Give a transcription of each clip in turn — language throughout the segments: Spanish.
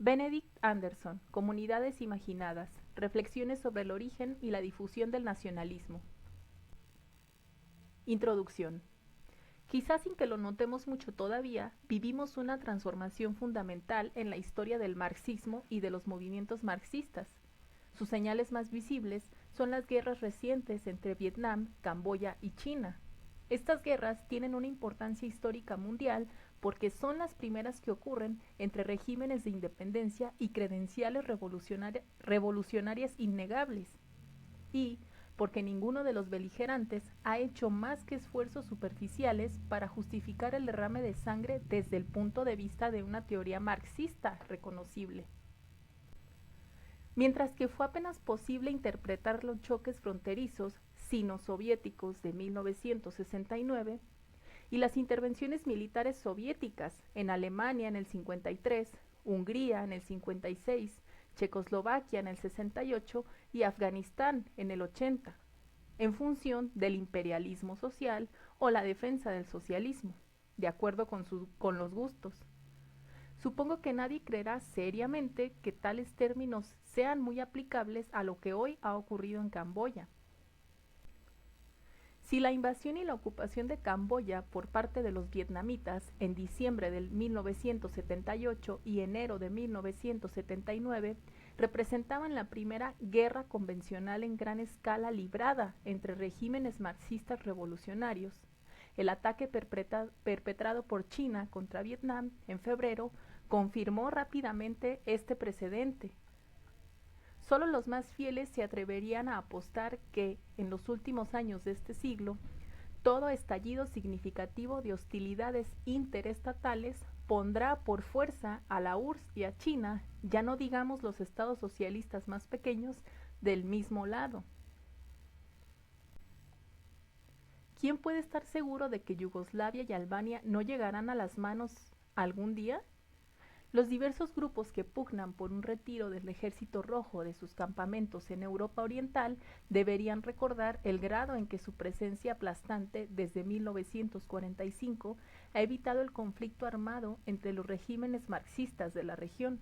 Benedict Anderson, Comunidades imaginadas, reflexiones sobre el origen y la difusión del nacionalismo. Introducción. Quizás sin que lo notemos mucho todavía, vivimos una transformación fundamental en la historia del marxismo y de los movimientos marxistas. Sus señales más visibles son las guerras recientes entre Vietnam, Camboya y China. Estas guerras tienen una importancia histórica mundial porque son las primeras que ocurren entre regímenes de independencia y credenciales revolucionarias innegables, y porque ninguno de los beligerantes ha hecho más que esfuerzos superficiales para justificar el derrame de sangre desde el punto de vista de una teoría marxista reconocible. Mientras que fue apenas posible interpretar los choques fronterizos sino-soviéticos de 1969 y las intervenciones militares soviéticas en Alemania en el 53, Hungría en el 56, Checoslovaquia en el 68 y Afganistán en el 80, en función del imperialismo social o la defensa del socialismo, de acuerdo con los gustos. Supongo que nadie creerá seriamente que tales términos sean muy aplicables a lo que hoy ha ocurrido en Camboya. Si la invasión y la ocupación de Camboya por parte de los vietnamitas en diciembre de 1978 y enero de 1979 representaban la primera guerra convencional en gran escala librada entre regímenes marxistas revolucionarios, el ataque perpetrado por China contra Vietnam en febrero confirmó rápidamente este precedente. Solo los más fieles se atreverían a apostar que, en los últimos años de este siglo, todo estallido significativo de hostilidades interestatales pondrá por fuerza a la URSS y a China, ya no digamos los estados socialistas más pequeños, del mismo lado. ¿Quién puede estar seguro de que Yugoslavia y Albania no llegarán a las manos algún día? Los diversos grupos que pugnan por un retiro del Ejército Rojo de sus campamentos en Europa Oriental deberían recordar el grado en que su presencia aplastante desde 1945 ha evitado el conflicto armado entre los regímenes marxistas de la región.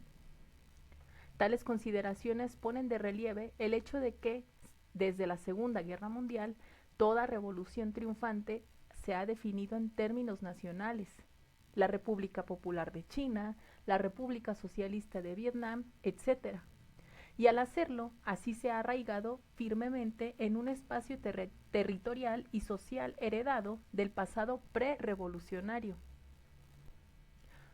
Tales consideraciones ponen de relieve el hecho de que, desde la Segunda Guerra Mundial, toda revolución triunfante se ha definido en términos nacionales. La República Popular de China, la República Socialista de Vietnam, etc. Y al hacerlo, así se ha arraigado firmemente en un espacio territorial y social heredado del pasado prerevolucionario.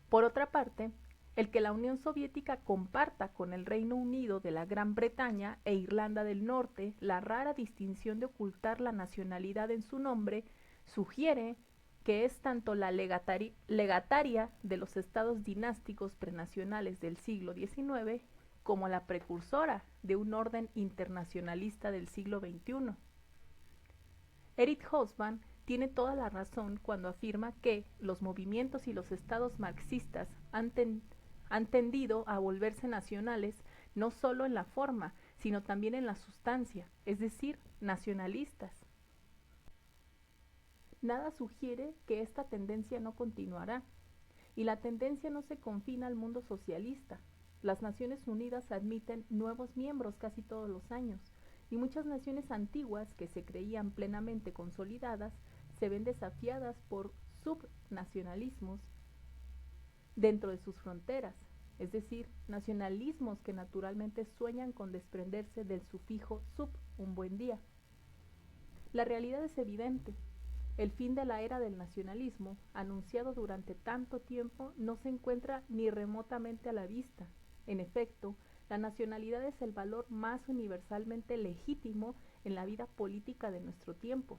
Por otra parte, el que la Unión Soviética comparta con el Reino Unido de la Gran Bretaña e Irlanda del Norte la rara distinción de ocultar la nacionalidad en su nombre, sugiere que es tanto la legataria de los estados dinásticos prenacionales del siglo XIX como la precursora de un orden internacionalista del siglo XXI. Eric Hobsbawm tiene toda la razón cuando afirma que los movimientos y los estados marxistas han tendido a volverse nacionales no solo en la forma, sino también en la sustancia, es decir, nacionalistas. Nada sugiere que esta tendencia no continuará, y la tendencia no se confina al mundo socialista. Las Naciones Unidas admiten nuevos miembros casi todos los años, y muchas naciones antiguas que se creían plenamente consolidadas se ven desafiadas por subnacionalismos dentro de sus fronteras, es decir, nacionalismos que naturalmente sueñan con desprenderse del sufijo sub, un buen día. La realidad es evidente. El fin de la era del nacionalismo, anunciado durante tanto tiempo, no se encuentra ni remotamente a la vista. En efecto, la nacionalidad es el valor más universalmente legítimo en la vida política de nuestro tiempo.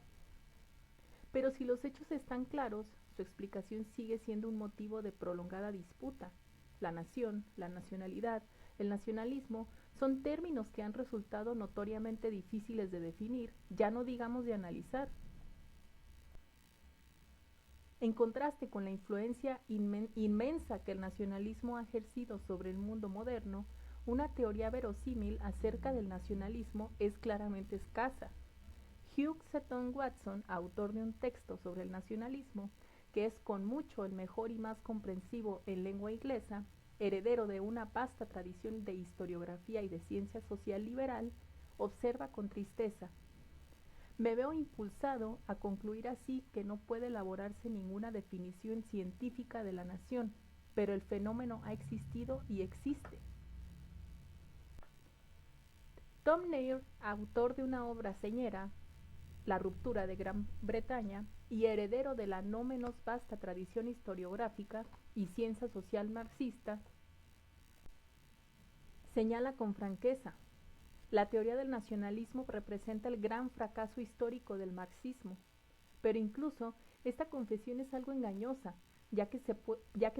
Pero si los hechos están claros, su explicación sigue siendo un motivo de prolongada disputa. La nación, la nacionalidad, el nacionalismo son términos que han resultado notoriamente difíciles de definir, ya no digamos de analizar. En contraste con la influencia inmensa que el nacionalismo ha ejercido sobre el mundo moderno, una teoría verosímil acerca del nacionalismo es claramente escasa. Hugh Seton Watson, autor de un texto sobre el nacionalismo, que es con mucho el mejor y más comprensivo en lengua inglesa, heredero de una vasta tradición de historiografía y de ciencia social liberal, observa con tristeza: me veo impulsado a concluir así que no puede elaborarse ninguna definición científica de la nación, pero el fenómeno ha existido y existe. Tom Nair, autor de una obra señera, La ruptura de Gran Bretaña, y heredero de la no menos vasta tradición historiográfica y ciencia social marxista, señala con franqueza: la teoría del nacionalismo representa el gran fracaso histórico del marxismo, pero incluso esta confesión es algo engañosa, ya que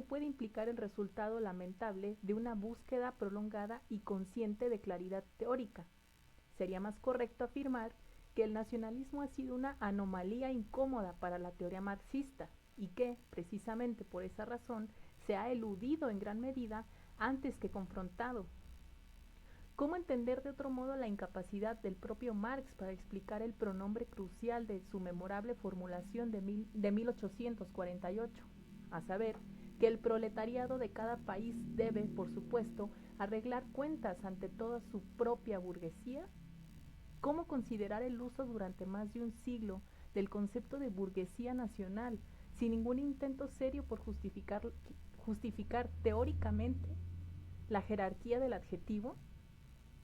puede implicar el resultado lamentable de una búsqueda prolongada y consciente de claridad teórica. Sería más correcto afirmar que el nacionalismo ha sido una anomalía incómoda para la teoría marxista y que, precisamente por esa razón, se ha eludido en gran medida antes que confrontado. ¿Cómo entender de otro modo la incapacidad del propio Marx para explicar el pronombre crucial de su memorable formulación de 1848, a saber, que el proletariado de cada país debe, por supuesto, arreglar cuentas ante toda su propia burguesía? ¿Cómo considerar el uso durante más de un siglo del concepto de burguesía nacional sin ningún intento serio por justificar teóricamente la jerarquía del adjetivo?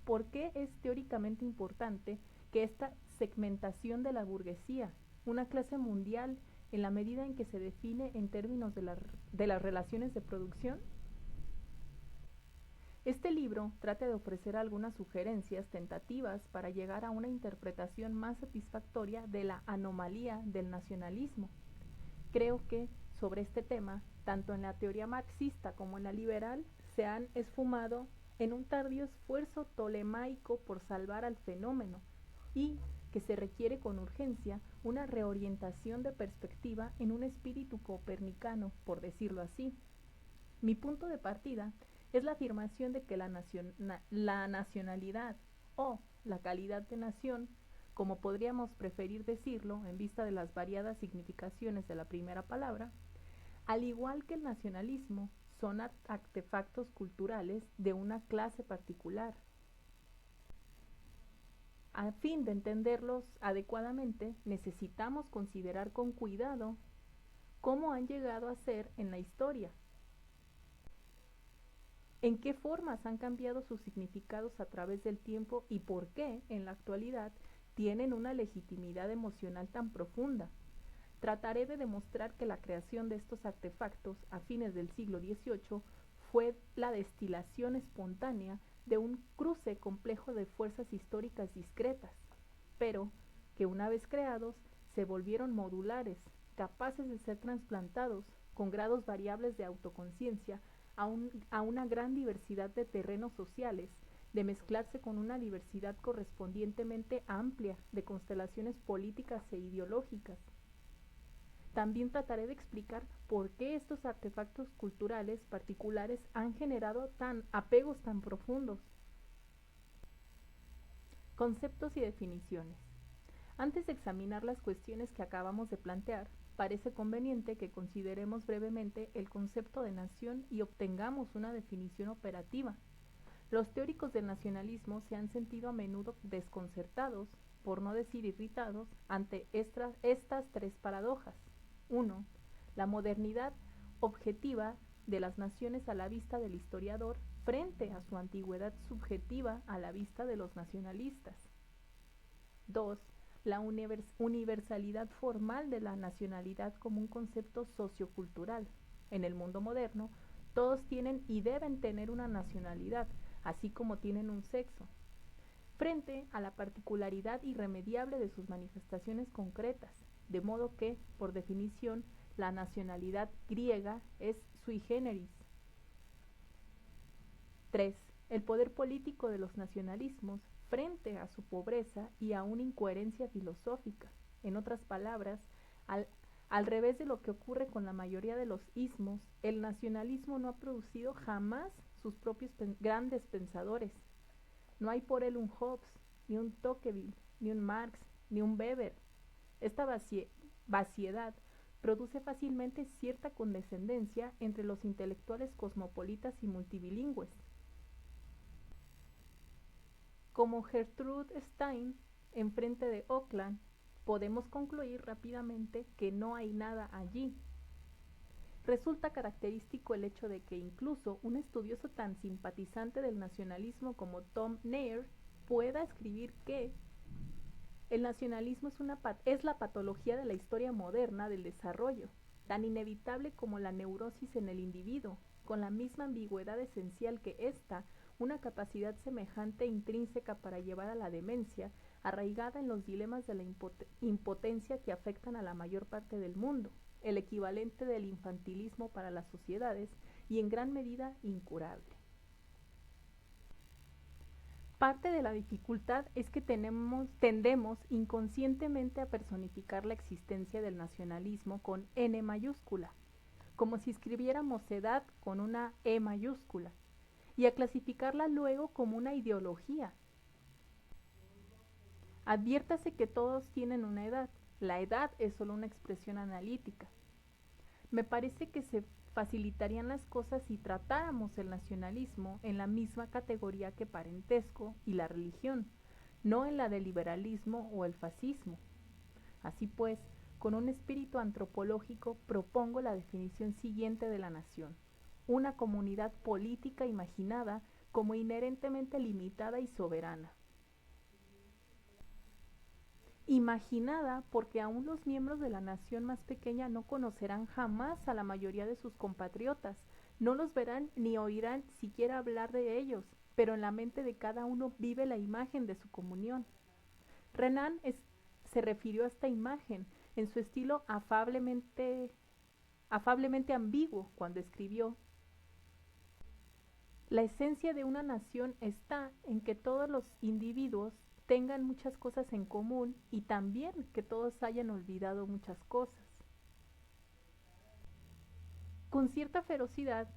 ¿Por qué es teóricamente importante que esta segmentación de la burguesía, una clase mundial, en la medida en que se define en términos de las relaciones de producción? Este libro trata de ofrecer algunas sugerencias tentativas para llegar a una interpretación más satisfactoria de la anomalía del nacionalismo. Creo que, sobre este tema, tanto en la teoría marxista como en la liberal, se han esfumado en un tardío esfuerzo tolemaico por salvar al fenómeno, y que se requiere con urgencia una reorientación de perspectiva en un espíritu copernicano, por decirlo así. Mi punto de partida es la afirmación de que la nacionalidad o la calidad de nación, como podríamos preferir decirlo en vista de las variadas significaciones de la primera palabra, al igual que el nacionalismo, son artefactos culturales de una clase particular. A fin de entenderlos adecuadamente, necesitamos considerar con cuidado cómo han llegado a ser en la historia, en qué formas han cambiado sus significados a través del tiempo y por qué, en la actualidad, tienen una legitimidad emocional tan profunda. Trataré de demostrar que la creación de estos artefactos a fines del siglo XVIII fue la destilación espontánea de un cruce complejo de fuerzas históricas discretas, pero que una vez creados se volvieron modulares, capaces de ser trasplantados con grados variables de autoconciencia a una gran diversidad de terrenos sociales, de mezclarse con una diversidad correspondientemente amplia de constelaciones políticas e ideológicas. También trataré de explicar por qué estos artefactos culturales particulares han generado apegos tan profundos. Conceptos y definiciones. Antes de examinar las cuestiones que acabamos de plantear, parece conveniente que consideremos brevemente el concepto de nación y obtengamos una definición operativa. Los teóricos del nacionalismo se han sentido a menudo desconcertados, por no decir irritados, ante estas tres paradojas. 1. La modernidad objetiva de las naciones a la vista del historiador frente a su antigüedad subjetiva a la vista de los nacionalistas. 2. La universalidad formal de la nacionalidad como un concepto sociocultural. En el mundo moderno, todos tienen y deben tener una nacionalidad, así como tienen un sexo, frente a la particularidad irremediable de sus manifestaciones concretas, de modo que, por definición, la nacionalidad griega es sui generis. 3. El poder político de los nacionalismos frente a su pobreza y a una incoherencia filosófica. En otras palabras, al revés de lo que ocurre con la mayoría de los ismos, el nacionalismo no ha producido jamás sus propios grandes pensadores. No hay por él un Hobbes, ni un Tocqueville, ni un Marx, ni un Weber. Esta vaciedad produce fácilmente cierta condescendencia entre los intelectuales cosmopolitas y multibilingües. Como Gertrude Stein, enfrente de Auckland, podemos concluir rápidamente que no hay nada allí. Resulta característico el hecho de que incluso un estudioso tan simpatizante del nacionalismo como Tom Nair pueda escribir que el nacionalismo es la patología de la historia moderna del desarrollo, tan inevitable como la neurosis en el individuo, con la misma ambigüedad esencial que ésta, una capacidad semejante e intrínseca para llevar a la demencia, arraigada en los dilemas de la impotencia que afectan a la mayor parte del mundo, el equivalente del infantilismo para las sociedades y en gran medida incurable. Parte de la dificultad es que tendemos inconscientemente a personificar la existencia del nacionalismo con N mayúscula, como si escribiéramos edad con una E mayúscula, y a clasificarla luego como una ideología. Adviértase que todos tienen una edad, la edad es solo una expresión analítica. Me parece que se facilitarían las cosas si tratáramos el nacionalismo en la misma categoría que parentesco y la religión, no en la del liberalismo o el fascismo. Así pues, con un espíritu antropológico propongo la definición siguiente de la nación: una comunidad política imaginada como inherentemente limitada y soberana. Imaginada porque aún los miembros de la nación más pequeña no conocerán jamás a la mayoría de sus compatriotas, no los verán ni oirán siquiera hablar de ellos, pero en la mente de cada uno vive la imagen de su comunión. Renan se refirió a esta imagen en su estilo afablemente ambiguo cuando escribió: la esencia de una nación está en que todos los individuos tengan muchas cosas en común y también que todos hayan olvidado muchas cosas. Con cierta ferocidad,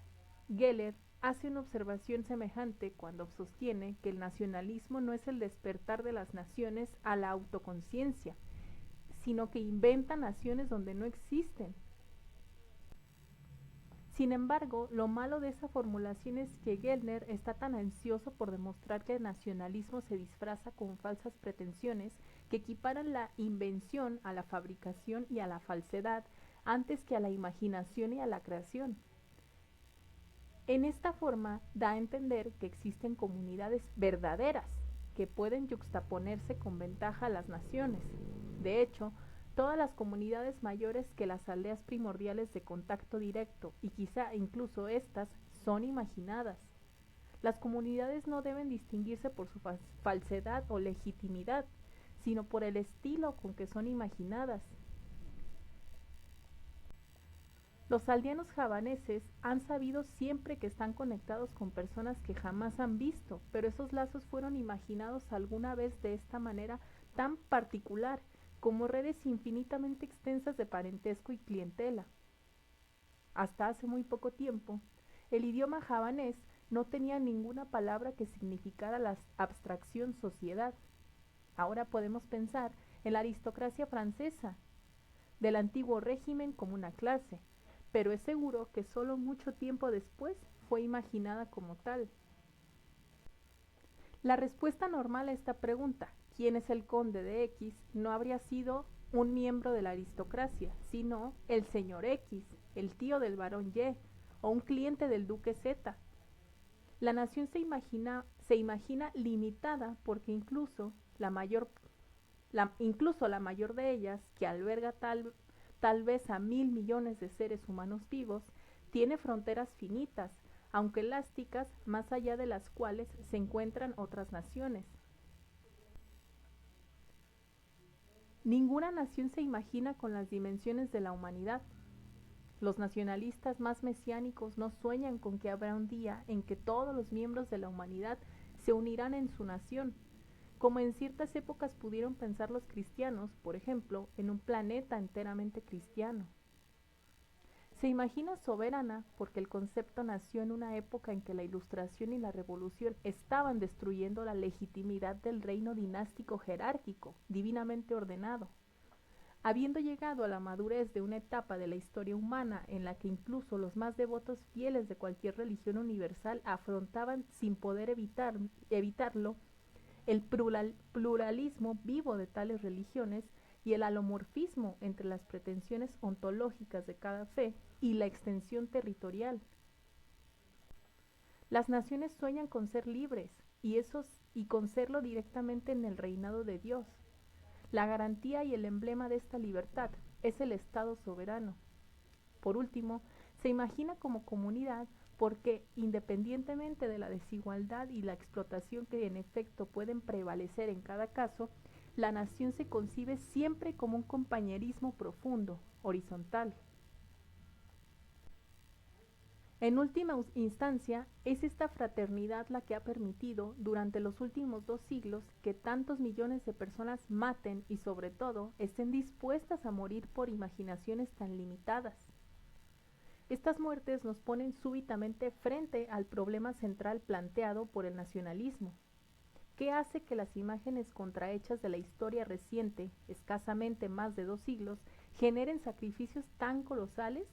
Geller hace una observación semejante cuando sostiene que el nacionalismo no es el despertar de las naciones a la autoconciencia, sino que inventa naciones donde no existen. Sin embargo, lo malo de esa formulación es que Gellner está tan ansioso por demostrar que el nacionalismo se disfraza con falsas pretensiones que equiparan la invención a la fabricación y a la falsedad antes que a la imaginación y a la creación. En esta forma da a entender que existen comunidades verdaderas que pueden yuxtaponerse con ventaja a las naciones. De hecho, todas las comunidades mayores que las aldeas primordiales de contacto directo, y quizá incluso estas, son imaginadas. Las comunidades no deben distinguirse por su falsedad o legitimidad, sino por el estilo con que son imaginadas. Los aldeanos javaneses han sabido siempre que están conectados con personas que jamás han visto, pero esos lazos fueron imaginados alguna vez de esta manera tan particular, como redes infinitamente extensas de parentesco y clientela. Hasta hace muy poco tiempo, el idioma javanés no tenía ninguna palabra que significara la abstracción sociedad. Ahora podemos pensar en la aristocracia francesa, del antiguo régimen como una clase, pero es seguro que solo mucho tiempo después fue imaginada como tal. La respuesta normal a esta pregunta, ¿quién es el conde de X?, no habría sido un miembro de la aristocracia, sino el señor X, el tío del barón Y, o un cliente del duque Z. La nación se imagina limitada porque incluso la mayor de ellas, que alberga tal vez a 1.000 millones de seres humanos vivos, tiene fronteras finitas, aunque elásticas, más allá de las cuales se encuentran otras naciones. Ninguna nación se imagina con las dimensiones de la humanidad. Los nacionalistas más mesiánicos no sueñan con que habrá un día en que todos los miembros de la humanidad se unirán en su nación, como en ciertas épocas pudieron pensar los cristianos, por ejemplo, en un planeta enteramente cristiano. Se imagina soberana porque el concepto nació en una época en que la Ilustración y la Revolución estaban destruyendo la legitimidad del reino dinástico jerárquico, divinamente ordenado. Habiendo llegado a la madurez de una etapa de la historia humana en la que incluso los más devotos fieles de cualquier religión universal afrontaban sin poder evitarlo el pluralismo vivo de tales religiones y el alomorfismo entre las pretensiones ontológicas de cada fe y la extensión territorial. Las naciones sueñan con ser libres y con serlo directamente en el reinado de Dios. La garantía y el emblema de esta libertad es el Estado soberano. Por último, se imagina como comunidad porque, independientemente de la desigualdad y la explotación que en efecto pueden prevalecer en cada caso, la nación se concibe siempre como un compañerismo profundo, horizontal. En última instancia, es esta fraternidad la que ha permitido, durante los últimos 2 siglos, que tantos millones de personas maten y, sobre todo, estén dispuestas a morir por imaginaciones tan limitadas. Estas muertes nos ponen súbitamente frente al problema central planteado por el nacionalismo. ¿Qué hace que las imágenes contrahechas de la historia reciente, escasamente más de 2 siglos, generen sacrificios tan colosales?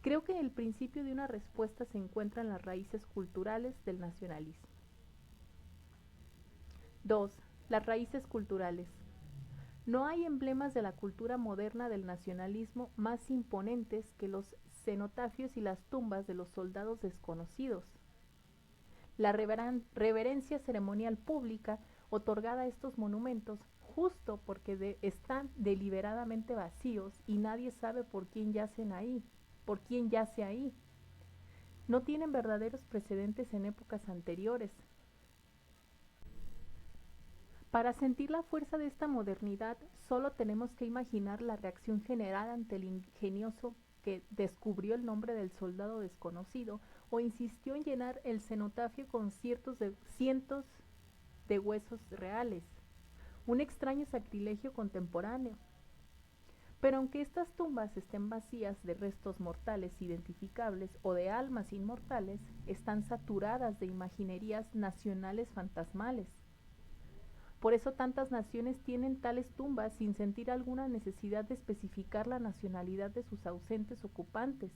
Creo que el principio de una respuesta se encuentra en las raíces culturales del nacionalismo. 2. Las raíces culturales. No hay emblemas de la cultura moderna del nacionalismo más imponentes que los cenotafios y las tumbas de los soldados desconocidos. La reverencia ceremonial pública otorgada a estos monumentos, justo porque están deliberadamente vacíos y nadie sabe por quién yace ahí, no tienen verdaderos precedentes en épocas anteriores. Para sentir la fuerza de esta modernidad, solo tenemos que imaginar la reacción general ante el ingenioso que descubrió el nombre del soldado desconocido o insistió en llenar el cenotafio con cientos de huesos reales. Un extraño sacrilegio contemporáneo. Pero aunque estas tumbas estén vacías de restos mortales identificables o de almas inmortales, están saturadas de imaginerías nacionales fantasmales. Por eso tantas naciones tienen tales tumbas sin sentir alguna necesidad de especificar la nacionalidad de sus ausentes ocupantes.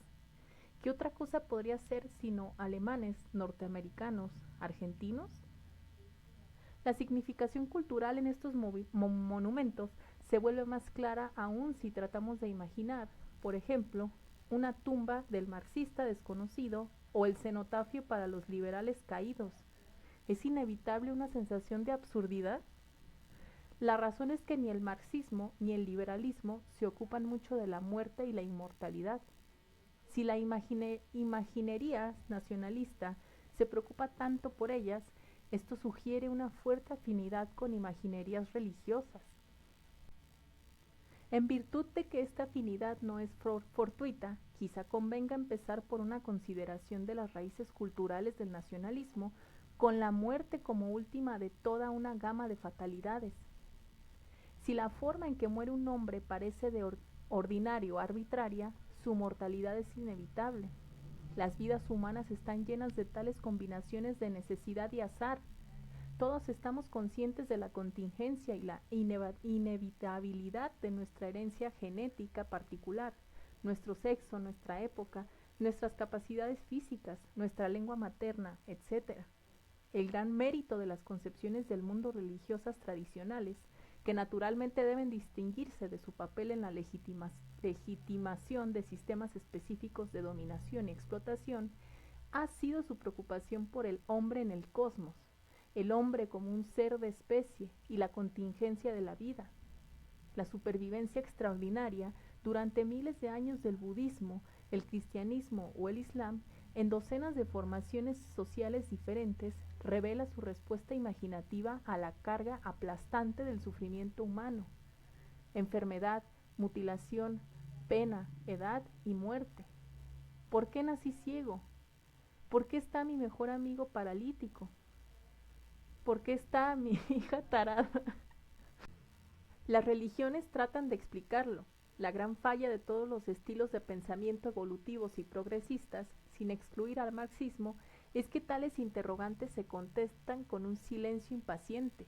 ¿Qué otra cosa podría ser sino alemanes, norteamericanos, argentinos? La significación cultural en estos monumentos se vuelve más clara aún si tratamos de imaginar, por ejemplo, una tumba del marxista desconocido o el cenotafio para los liberales caídos. ¿Es inevitable una sensación de absurdidad? La razón es que ni el marxismo ni el liberalismo se ocupan mucho de la muerte y la inmortalidad. Si la imaginería nacionalista se preocupa tanto por ellas, esto sugiere una fuerte afinidad con imaginerías religiosas. En virtud de que esta afinidad no es fortuita, quizá convenga empezar por una consideración de las raíces culturales del nacionalismo, con la muerte como última de toda una gama de fatalidades. Si la forma en que muere un hombre parece de ordinario arbitraria, su mortalidad es inevitable. Las vidas humanas están llenas de tales combinaciones de necesidad y azar. Todos estamos conscientes de la contingencia y la inevitabilidad de nuestra herencia genética particular, nuestro sexo, nuestra época, nuestras capacidades físicas, nuestra lengua materna, etc. El gran mérito de las concepciones del mundo religiosas tradicionales, que naturalmente deben distinguirse de su papel en la legitimación de sistemas específicos de dominación y explotación, ha sido su preocupación por el hombre en el cosmos, el hombre como un ser de especie y la contingencia de la vida. La supervivencia extraordinaria durante miles de años del budismo, el cristianismo o el islam, en docenas de formaciones sociales diferentes, revela su respuesta imaginativa a la carga aplastante del sufrimiento humano. Enfermedad, mutilación, pena, edad y muerte. ¿Por qué nací ciego? ¿Por qué está mi mejor amigo paralítico? ¿Por qué está mi hija tarada? Las religiones tratan de explicarlo. La gran falla de todos los estilos de pensamiento evolutivos y progresistas, sin excluir al marxismo, es que tales interrogantes se contestan con un silencio impaciente.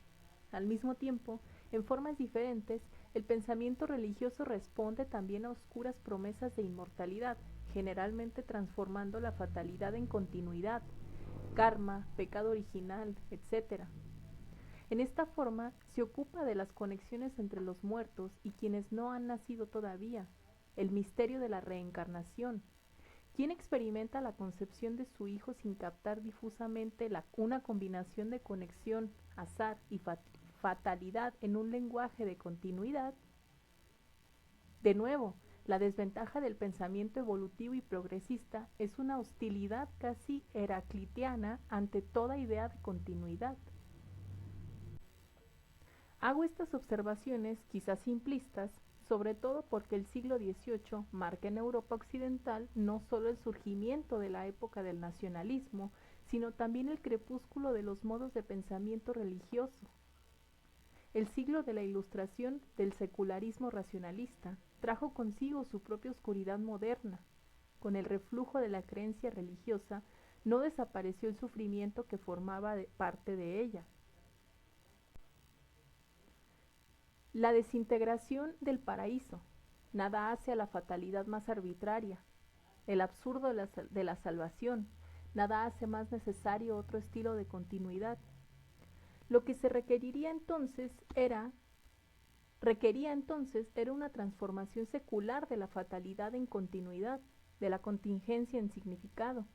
Al mismo tiempo, en formas diferentes, El pensamiento religioso responde también a oscuras promesas de inmortalidad, generalmente transformando la fatalidad en continuidad, karma, pecado original, etc. En esta forma se ocupa de las conexiones entre los muertos y quienes no han nacido todavía, el misterio de la reencarnación. ¿Quién experimenta la concepción de su hijo sin captar difusamente una combinación de conexión, azar y fatalidad en un lenguaje de continuidad? De nuevo, la desventaja del pensamiento evolutivo y progresista es una hostilidad casi heraclitiana ante toda idea de continuidad. Hago estas observaciones, quizás simplistas, sobre todo porque el siglo XVIII marca en Europa occidental no solo el surgimiento de la época del nacionalismo, sino también el crepúsculo de los modos de pensamiento religioso. El siglo de la Ilustración del secularismo racionalista trajo consigo su propia oscuridad moderna. Con el reflujo de la creencia religiosa no desapareció el sufrimiento que formaba parte de ella. La desintegración del paraíso nada hace a la fatalidad más arbitraria. El absurdo de la salvación nada hace más necesario otro estilo de continuidad. Lo que se requería entonces era una transformación secular de la fatalidad en continuidad, de la contingencia en significado.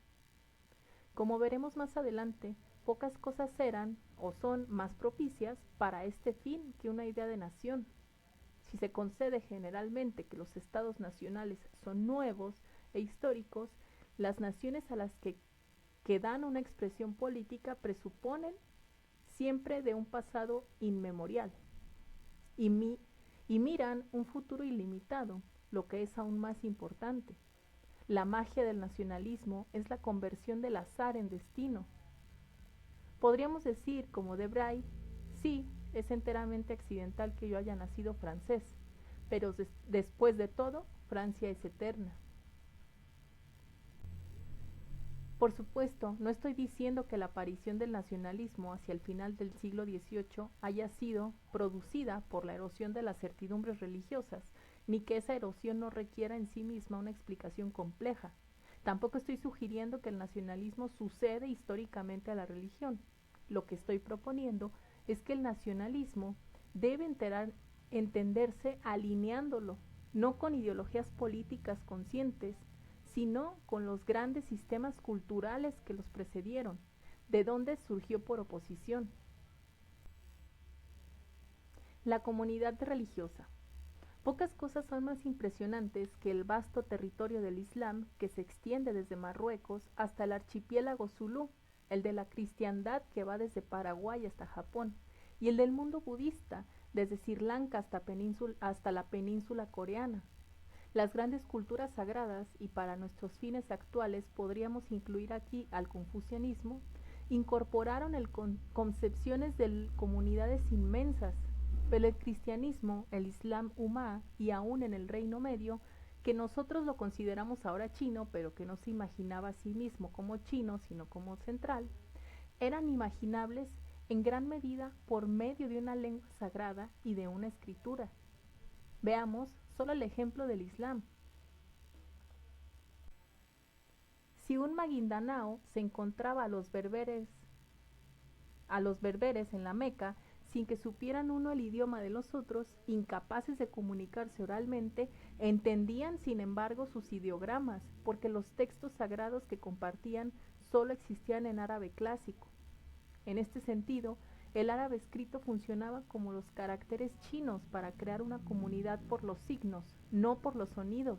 Como veremos más adelante, pocas cosas eran o son más propicias para este fin que una idea de nación. Si se concede generalmente que los estados nacionales son nuevos e históricos, las naciones a las que dan una expresión política presuponen siempre de un pasado inmemorial y miran un futuro ilimitado, lo que es aún más importante. La magia del nacionalismo es la conversión del azar en destino. Podríamos decir, como Debray, sí, es enteramente accidental que yo haya nacido francés, pero después de todo, Francia es eterna. Por supuesto, no estoy diciendo que la aparición del nacionalismo hacia el final del siglo XVIII haya sido producida por la erosión de las certidumbres religiosas, ni que esa erosión no requiera en sí misma una explicación compleja. Tampoco estoy sugiriendo que el nacionalismo sucede históricamente a la religión. Lo que estoy proponiendo es que el nacionalismo debe entenderse alineándolo, no con ideologías políticas conscientes, sino con los grandes sistemas culturales que los precedieron, de donde surgió por oposición. La comunidad religiosa. Pocas cosas son más impresionantes que el vasto territorio del Islam que se extiende desde Marruecos hasta el archipiélago Zulú, el de la cristiandad que va desde Paraguay hasta Japón, y el del mundo budista, desde Sri Lanka hasta la península coreana. Las grandes culturas sagradas, y para nuestros fines actuales podríamos incluir aquí al confucianismo, incorporaron concepciones de comunidades inmensas, pero el cristianismo, el islam umá y aún en el Reino Medio, que nosotros lo consideramos ahora chino, pero que no se imaginaba a sí mismo como chino, sino como central, eran imaginables en gran medida por medio de una lengua sagrada y de una escritura. Veamos solo el ejemplo del Islam. Si un maguindanao se encontraba a los berberes en la Meca, sin que supieran uno el idioma de los otros, incapaces de comunicarse oralmente, entendían sin embargo sus ideogramas, porque los textos sagrados que compartían solo existían en árabe clásico. En este sentido, el árabe escrito funcionaba como los caracteres chinos para crear una comunidad por los signos, no por los sonidos.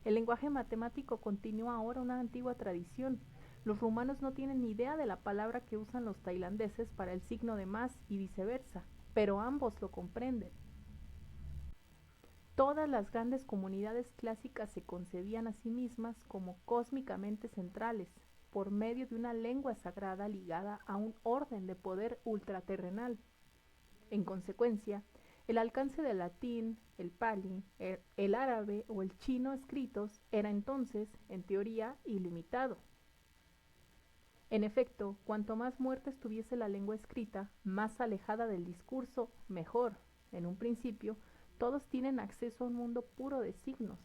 El lenguaje matemático continúa ahora una antigua tradición. Los rumanos no tienen ni idea de la palabra que usan los tailandeses para el signo de más y viceversa, pero ambos lo comprenden. Todas las grandes comunidades clásicas se concebían a sí mismas como cósmicamente centrales, por medio de una lengua sagrada ligada a un orden de poder ultraterrenal. En consecuencia, el alcance del latín, el pali, el árabe o el chino escritos era entonces, en teoría, ilimitado. En efecto, cuanto más muerta estuviese la lengua escrita, más alejada del discurso, mejor, en un principio, Todos tienen acceso a un mundo puro de signos.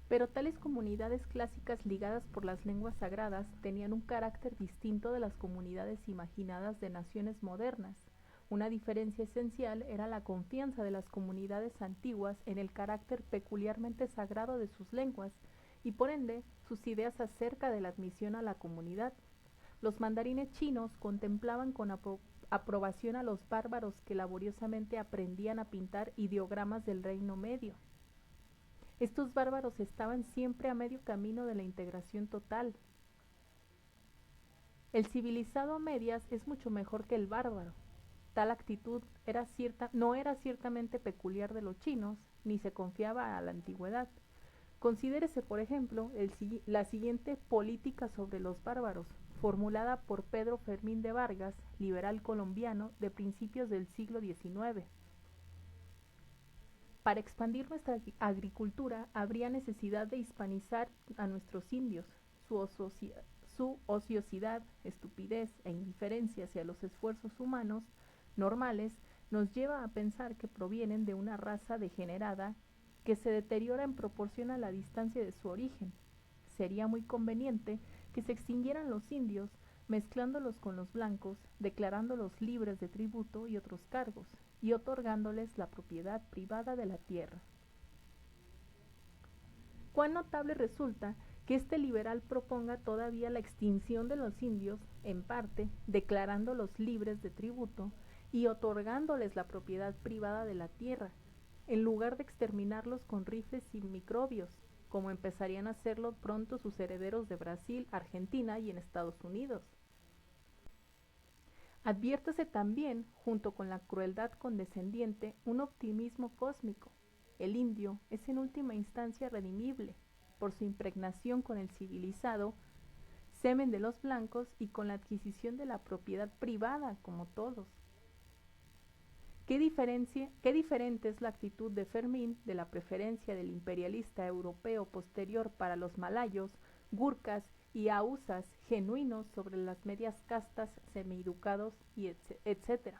Pero tales comunidades clásicas ligadas por las lenguas sagradas tenían un carácter distinto de las comunidades imaginadas de naciones modernas. Una diferencia esencial era la confianza de las comunidades antiguas en el carácter peculiarmente sagrado de sus lenguas y por ende sus ideas acerca de la admisión a la comunidad. Los mandarines chinos contemplaban con aprobación a los bárbaros que laboriosamente aprendían a pintar ideogramas del Reino Medio. Estos bárbaros estaban siempre a medio camino de la integración total. El civilizado a medias es mucho mejor que el bárbaro. Tal actitud no era ciertamente peculiar de los chinos, ni se confiaba a la antigüedad. Considérese, por ejemplo, la siguiente política sobre los bárbaros, formulada por Pedro Fermín de Vargas, liberal colombiano de principios del siglo XIX. Para expandir nuestra agricultura habría necesidad de hispanizar a nuestros indios. Su ociosidad, estupidez e indiferencia hacia los esfuerzos humanos normales nos lleva a pensar que provienen de una raza degenerada que se deteriora en proporción a la distancia de su origen. Sería muy conveniente que se extinguieran los indios, mezclándolos con los blancos, declarándolos libres de tributo y otros cargos, y otorgándoles la propiedad privada de la tierra. Cuán notable resulta que este liberal proponga todavía la extinción de los indios, en parte, declarándolos libres de tributo y otorgándoles la propiedad privada de la tierra, en lugar de exterminarlos con rifles y microbios, como empezarían a hacerlo pronto sus herederos de Brasil, Argentina y en Estados Unidos. Adviértase también, junto con la crueldad condescendiente, un optimismo cósmico. El indio es en última instancia redimible, por su impregnación con el civilizado, semen de los blancos y con la adquisición de la propiedad privada, como todos. Qué diferente es la actitud de Fermín de la preferencia del imperialista europeo posterior para los malayos, gurkas y hausas genuinos sobre las medias castas semieducados y etc.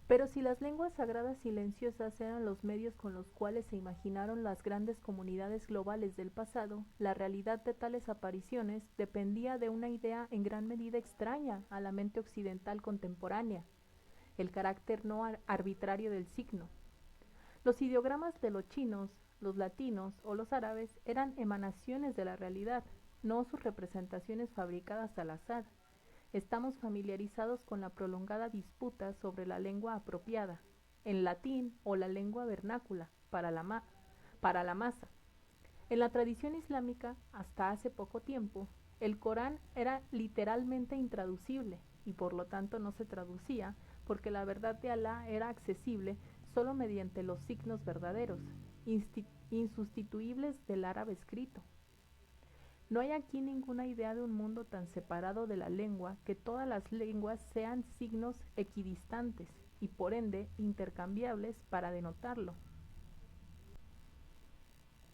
Pero si las lenguas sagradas silenciosas eran los medios con los cuales se imaginaron las grandes comunidades globales del pasado, la realidad de tales apariciones dependía de una idea en gran medida extraña a la mente occidental contemporánea: el carácter no arbitrario del signo. Los ideogramas de los chinos, los latinos o los árabes eran emanaciones de la realidad, no sus representaciones fabricadas al azar. Estamos familiarizados con la prolongada disputa sobre la lengua apropiada, el latín o la lengua vernácula, para la masa. En la tradición islámica, hasta hace poco tiempo, el Corán era literalmente intraducible y por lo tanto no se traducía, porque la verdad de Alá era accesible solo mediante los signos verdaderos, insustituibles del árabe escrito. No hay aquí ninguna idea de un mundo tan separado de la lengua que todas las lenguas sean signos equidistantes y por ende intercambiables para denotarlo.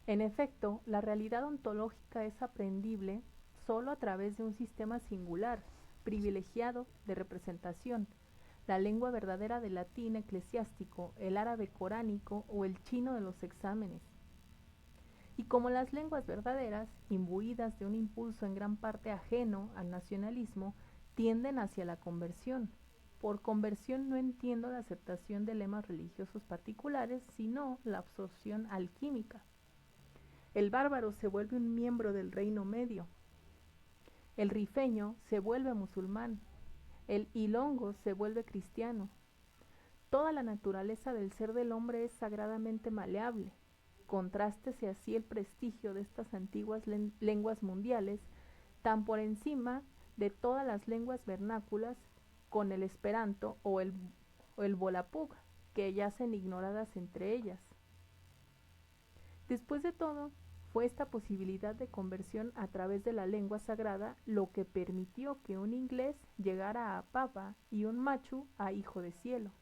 En efecto, la realidad ontológica es aprendible solo a través de un sistema singular, privilegiado de representación, la lengua verdadera del latín eclesiástico, el árabe coránico o el chino de los exámenes. Y como las lenguas verdaderas, imbuidas de un impulso en gran parte ajeno al nacionalismo, tienden hacia la conversión. Por conversión no entiendo la aceptación de lemas religiosos particulares, sino la absorción alquímica. El bárbaro se vuelve un miembro del Reino Medio. El rifeño se vuelve musulmán. El ilongo se vuelve cristiano. Toda la naturaleza del ser del hombre es sagradamente maleable. Contrástese así el prestigio de estas antiguas lenguas mundiales, tan por encima de todas las lenguas vernáculas, con el esperanto o el volapük, que yacen ignoradas entre ellas. Después de todo, fue esta posibilidad de conversión a través de la lengua sagrada lo que permitió que un inglés llegara a papa y un machu a hijo de cielo.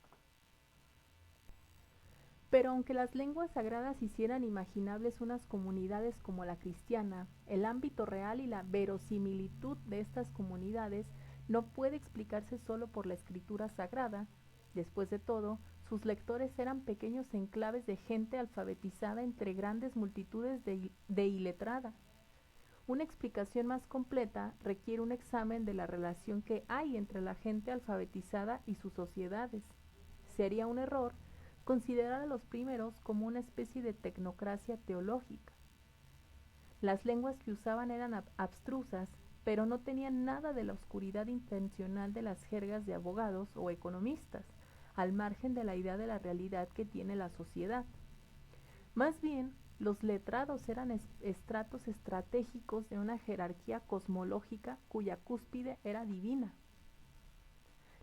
Pero aunque las lenguas sagradas hicieran imaginables unas comunidades como la cristiana, el ámbito real y la verosimilitud de estas comunidades no puede explicarse solo por la escritura sagrada, Después de todo, sus lectores eran pequeños enclaves de gente alfabetizada entre grandes multitudes de iletrada. Una explicación más completa requiere un examen de la relación que hay entre la gente alfabetizada y sus sociedades. Sería un error considerar a los primeros como una especie de tecnocracia teológica. Las lenguas que usaban eran abstrusas, pero no tenían nada de la oscuridad intencional de las jergas de abogados o economistas, al margen de la idea de la realidad que tiene la sociedad. Más bien, los letrados eran estratos estratégicos de una jerarquía cosmológica cuya cúspide era divina.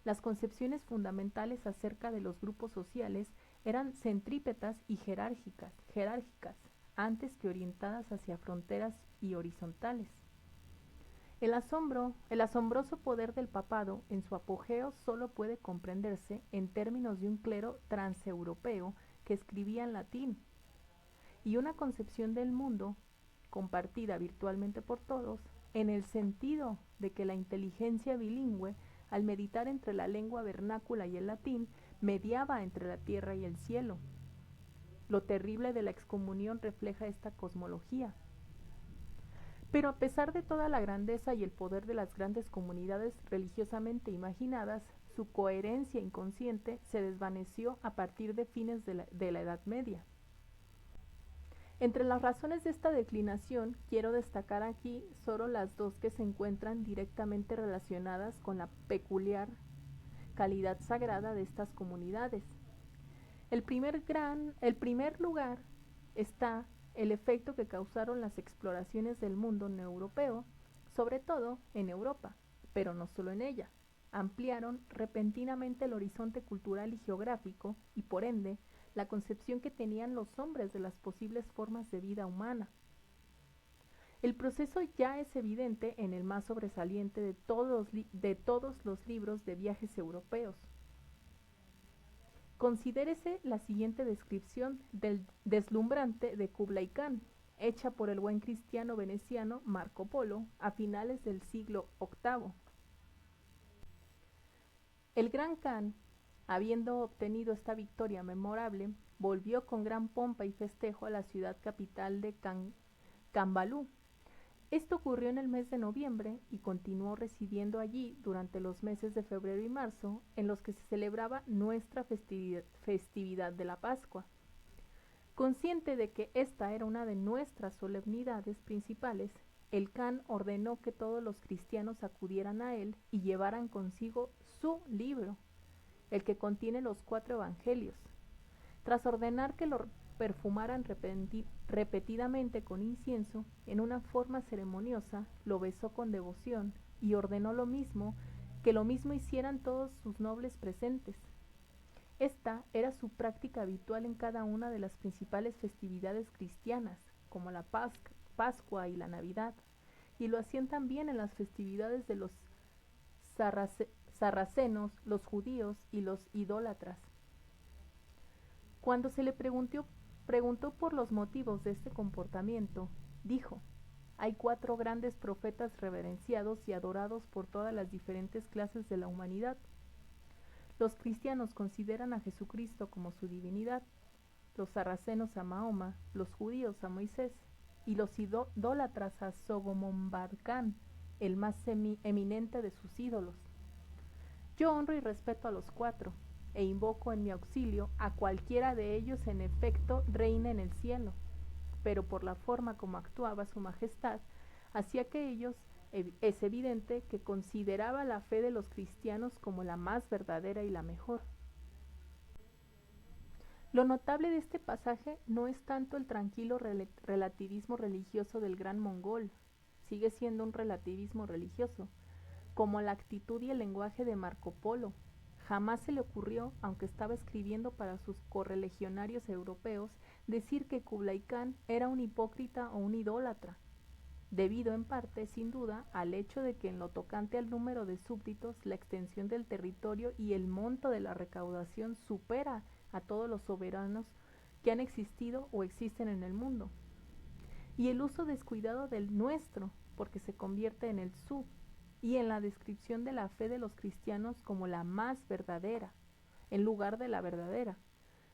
Las concepciones fundamentales acerca de los grupos sociales eran centrípetas y jerárquicas, antes que orientadas hacia fronteras y horizontales. El asombroso poder del papado en su apogeo solo puede comprenderse en términos de un clero transeuropeo que escribía en latín, y una concepción del mundo, compartida virtualmente por todos, en el sentido de que la inteligencia bilingüe, al meditar entre la lengua vernácula y el latín, mediaba entre la tierra y el cielo. Lo terrible de la excomunión refleja esta cosmología. Pero a pesar de toda la grandeza y el poder de las grandes comunidades religiosamente imaginadas, su coherencia inconsciente se desvaneció a partir de fines de la Edad Media. Entre las razones de esta declinación, quiero destacar aquí solo las dos que se encuentran directamente relacionadas con la peculiar calidad sagrada de estas comunidades. El primer lugar está el efecto que causaron las exploraciones del mundo no europeo, sobre todo en Europa, pero no solo en ella. Ampliaron repentinamente el horizonte cultural y geográfico y, por ende, la concepción que tenían los hombres de las posibles formas de vida humana. El proceso ya es evidente en el más sobresaliente de todos los libros de viajes europeos. Considérese la siguiente descripción del deslumbrante de Kublai Khan, hecha por el buen cristiano veneciano Marco Polo a finales del siglo VIII. El gran Khan, habiendo obtenido esta victoria memorable, volvió con gran pompa y festejo a la ciudad capital de Kambalú. Esto ocurrió en el mes de noviembre y continuó residiendo allí durante los meses de febrero y marzo, en los que se celebraba nuestra festividad de la Pascua. Consciente de que esta era una de nuestras solemnidades principales, el Khan ordenó que todos los cristianos acudieran a él y llevaran consigo su libro, el que contiene los 4 evangelios. Tras ordenar que lo perfumaran repetidamente con incienso, en una forma ceremoniosa, lo besó con devoción y ordenó que lo mismo hicieran todos sus nobles presentes. Esta era su práctica habitual en cada una de las principales festividades cristianas, como la Pascua y la Navidad, y lo hacían también en las festividades de los sarracenos, los judíos y los idólatras. Cuando se le preguntó por los motivos de este comportamiento, dijo: hay 4 grandes profetas reverenciados y adorados por todas las diferentes clases de la humanidad. Los cristianos consideran a Jesucristo como su divinidad, los sarracenos a Mahoma, los judíos a Moisés y los idólatras a Sogomon-Bar-Khan, el más eminente de sus ídolos. Yo honro y respeto a los 4 e invoco en mi auxilio a cualquiera de ellos en efecto reine en el cielo, pero por la forma como actuaba su majestad, hacía que ellos es evidente que consideraba la fe de los cristianos como la más verdadera y la mejor. Lo notable de este pasaje no es tanto el tranquilo relativismo religioso del gran mongol, sigue siendo un relativismo religioso, como la actitud y el lenguaje de Marco Polo. Jamás se le ocurrió, aunque estaba escribiendo para sus correligionarios europeos, decir que Kublai Khan era un hipócrita o un idólatra, debido en parte, sin duda, al hecho de que en lo tocante al número de súbditos, la extensión del territorio y el monto de la recaudación supera a todos los soberanos que han existido o existen en el mundo. Y el uso descuidado del nuestro, porque se convierte en el su, y en la descripción de la fe de los cristianos como la más verdadera, en lugar de la verdadera.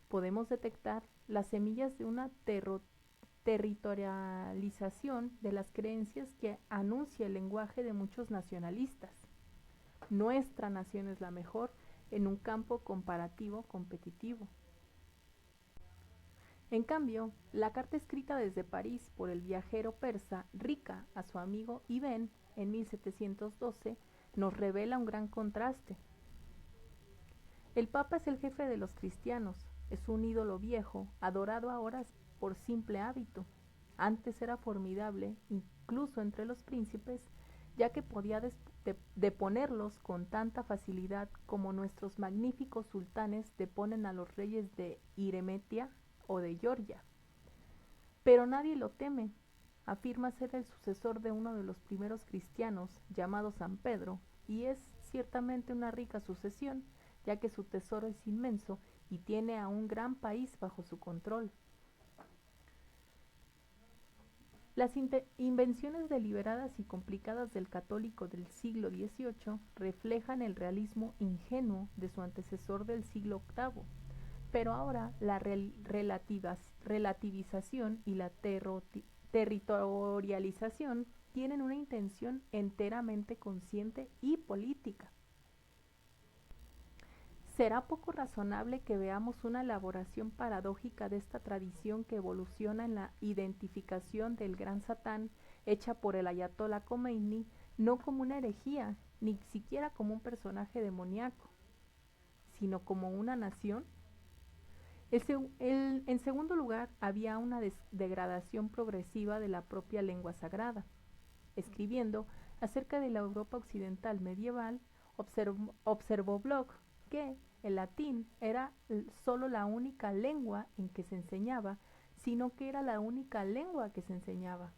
Podemos detectar las semillas de una territorialización de las creencias que anuncia el lenguaje de muchos nacionalistas. Nuestra nación es la mejor en un campo comparativo competitivo. En cambio, la carta escrita desde París por el viajero persa Rika a su amigo Ibn en 1712 nos revela un gran contraste. El Papa es el jefe de los cristianos, es un ídolo viejo, adorado ahora por simple hábito. Antes era formidable, incluso entre los príncipes, ya que podía deponerlos con tanta facilidad como nuestros magníficos sultanes deponen a los reyes de Iremetia o de Georgia. Pero nadie lo teme. Afirma ser el sucesor de uno de los primeros cristianos, llamado San Pedro, y es ciertamente una rica sucesión, ya que su tesoro es inmenso y tiene a un gran país bajo su control. Las invenciones deliberadas y complicadas del católico del siglo XVIII reflejan el realismo ingenuo de su antecesor del siglo VIII, pero ahora la relativización y la territorialización tienen una intención enteramente consciente y política. ¿Será poco razonable que veamos una elaboración paradójica de esta tradición que evoluciona en la identificación del gran Satán hecha por el ayatolá Khomeini no como una herejía, ni siquiera como un personaje demoníaco, sino como una nación? En segundo lugar, había una degradación progresiva de la propia lengua sagrada. Escribiendo acerca de la Europa occidental medieval, observó Bloch que el latín era solo la única lengua en que se enseñaba, sino que era la única lengua que se enseñaba.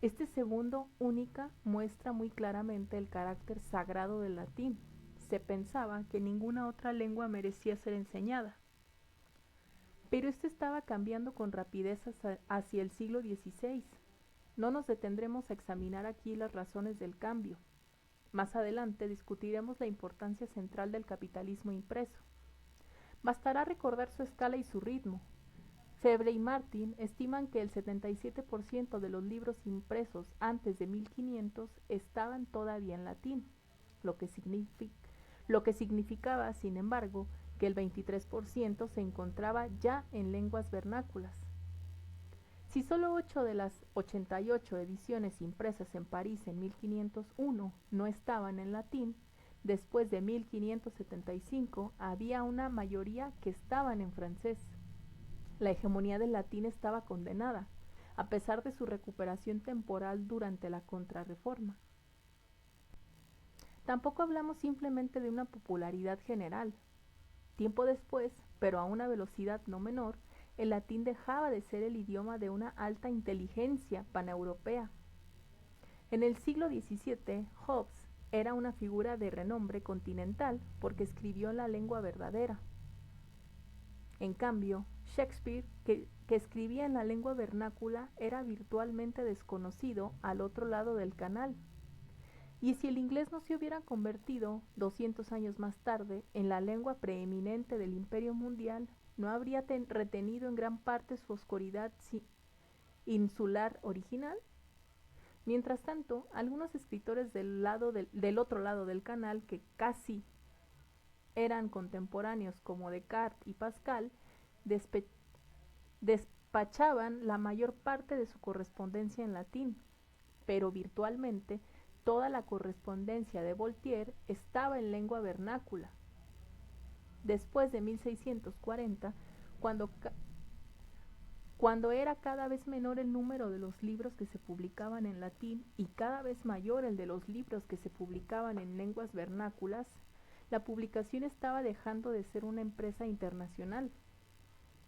Este segundo única muestra muy claramente el carácter sagrado del latín. Se pensaba que ninguna otra lengua merecía ser enseñada. Pero esto estaba cambiando con rapidez hacia el siglo XVI. No nos detendremos a examinar aquí las razones del cambio. Más adelante discutiremos la importancia central del capitalismo impreso. Bastará recordar su escala y su ritmo. Febre y Martin estiman que el 77% de los libros impresos antes de 1500 estaban todavía en latín, lo que significaba, sin embargo, que el 23% se encontraba ya en lenguas vernáculas. Si solo 8 de las 88 ediciones impresas en París en 1501 no estaban en latín, después de 1575 había una mayoría que estaban en francés. La hegemonía del latín estaba condenada, a pesar de su recuperación temporal durante la Contrarreforma. Tampoco hablamos simplemente de una popularidad general. Tiempo después, pero a una velocidad no menor, el latín dejaba de ser el idioma de una alta inteligencia paneuropea. En el siglo XVII, Hobbes era una figura de renombre continental porque escribió en la lengua verdadera. En cambio, Shakespeare, que escribía en la lengua vernácula, era virtualmente desconocido al otro lado del canal. Y si el inglés no se hubiera convertido, 200 años más tarde, en la lengua preeminente del imperio mundial, no habría retenido en gran parte su oscuridad insular original. Mientras tanto, algunos escritores del otro lado del canal, que casi eran contemporáneos como Descartes y Pascal, despachaban la mayor parte de su correspondencia en latín, pero virtualmente toda la correspondencia de Voltaire estaba en lengua vernácula. Después de 1640, cuando era cada vez menor el número de los libros que se publicaban en latín y cada vez mayor el de los libros que se publicaban en lenguas vernáculas, la publicación estaba dejando de ser una empresa internacional.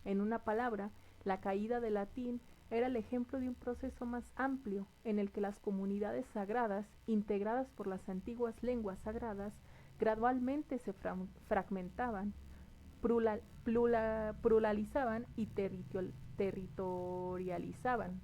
En una palabra, la caída del latín era el ejemplo de un proceso más amplio en el que las comunidades sagradas, integradas por las antiguas lenguas sagradas, gradualmente se fragmentaban, pluralizaban y territorializaban.